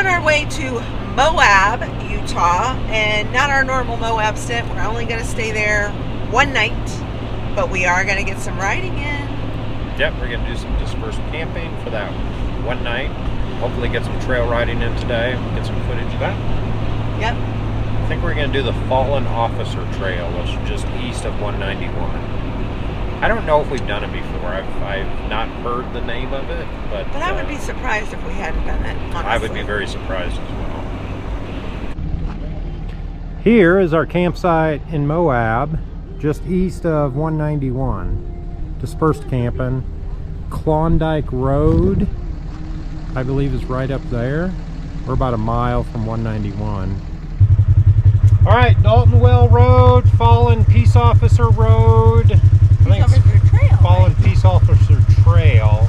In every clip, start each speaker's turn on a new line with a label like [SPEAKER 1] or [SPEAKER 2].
[SPEAKER 1] on our way to Moab, Utah, and not our normal Moab stint. We're only going to stay there one night, but we are going to get some riding in.
[SPEAKER 2] Yep, we're going to do some dispersed camping for that one night. Hopefully get some trail riding in today, get some footage of that.
[SPEAKER 1] Yep.
[SPEAKER 2] I think we're going to do the Fallen Officer Trail, which is just east of 191. I don't know if we've done it before. I've not heard the name of it, but
[SPEAKER 1] I would be surprised if we hadn't done it, honestly.
[SPEAKER 2] I would be very surprised as well. Here is our campsite in Moab, just east of 191. Dispersed camping. Klondike Road, I believe, is right up there. We're about a mile from 191. All right, Dalton Well Road, Fallen Peace Officer Road.
[SPEAKER 1] Peace Officer Trail.
[SPEAKER 2] Fallen
[SPEAKER 1] right?
[SPEAKER 2] Peace Officer Trail.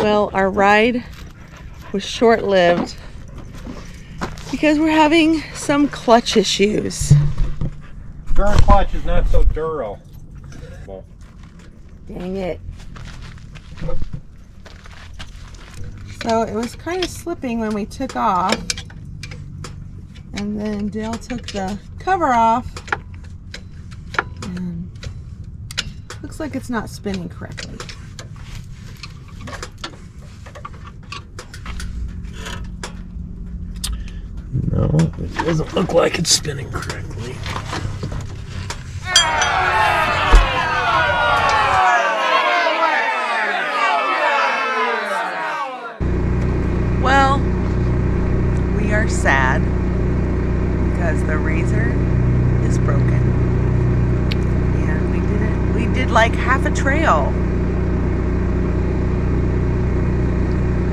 [SPEAKER 1] Well, our ride was short-lived because we're having some clutch issues.
[SPEAKER 2] Duraclutch is not so durable.
[SPEAKER 1] Dang it. So it was kind of slipping when we took off. And then Dale took the cover off. And looks like it's not spinning correctly.
[SPEAKER 2] No, it doesn't look like it's spinning correctly.
[SPEAKER 1] Well, we are sad because the razor is broken. And we did like half a trail.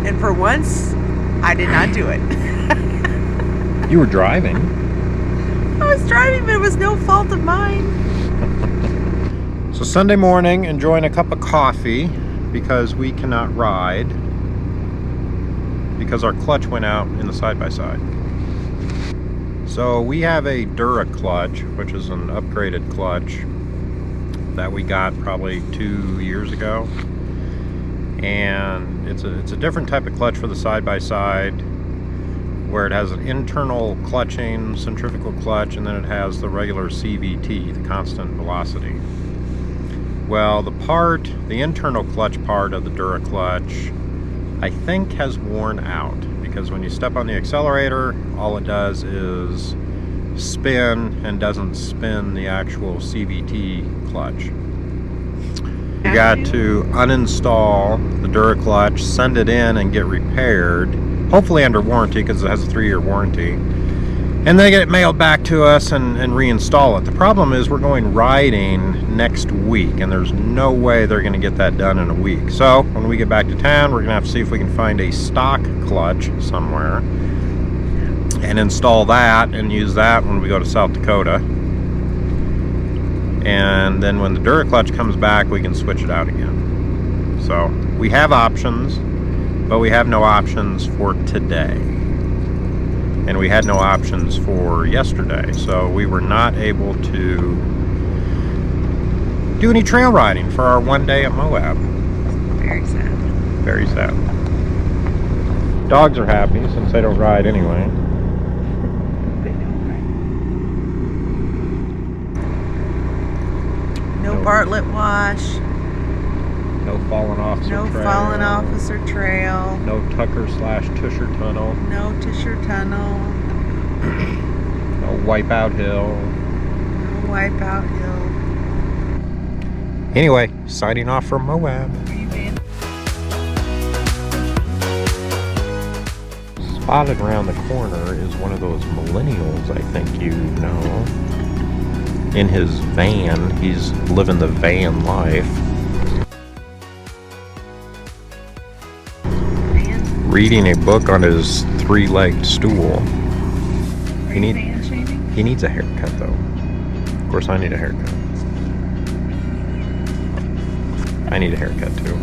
[SPEAKER 1] And for once, I did not do it.
[SPEAKER 2] You were driving.
[SPEAKER 1] I was driving, but it was no fault of mine.
[SPEAKER 2] So Sunday morning, enjoying a cup of coffee because we cannot ride because our clutch went out in the side-by-side. So we have a Duraclutch, which is an upgraded clutch that we got probably 2 years ago. And it's a different type of clutch for the side-by-side, where it has an internal clutching, centrifugal clutch, and then it has the regular CVT, the constant velocity. Well, the internal clutch part of the Duraclutch, I think, has worn out, because when you step on the accelerator, all it does is spin and doesn't spin the actual CVT clutch. You got to uninstall the Duraclutch, send it in and get repaired, hopefully under warranty because it has a 3-year warranty, and then get it mailed back to us and reinstall it. The problem is we're going riding next week, and there's no way they're going to get that done in a week. So when we get back to town, we're going to have to see if we can find a stock clutch somewhere and install that and use that when we go to South Dakota. And then when the Duraclutch comes back, we can switch it out again. So we have options, but we have no options for today. And we had no options for yesterday. So we were not able to do any trail riding for our one day at Moab.
[SPEAKER 1] Very sad.
[SPEAKER 2] Very sad. Dogs are happy since they don't ride anyway.
[SPEAKER 1] No Bartlett Wash.
[SPEAKER 2] No Fallen Officer
[SPEAKER 1] No
[SPEAKER 2] Trail.
[SPEAKER 1] Fallen Officer Trail.
[SPEAKER 2] No Tucker/Tusher Tunnel.
[SPEAKER 1] No Tisher Tunnel.
[SPEAKER 2] No Wipeout Hill.
[SPEAKER 1] No Wipeout Hill.
[SPEAKER 2] Anyway, signing off from Moab. Spotted around the corner is one of those millennials I think you know. In his van, he's living the van life. reading a book on his three-legged stool.
[SPEAKER 1] Are you fan-shaming?
[SPEAKER 2] He needs a haircut, though. Of course, I need a haircut. I need a haircut, too.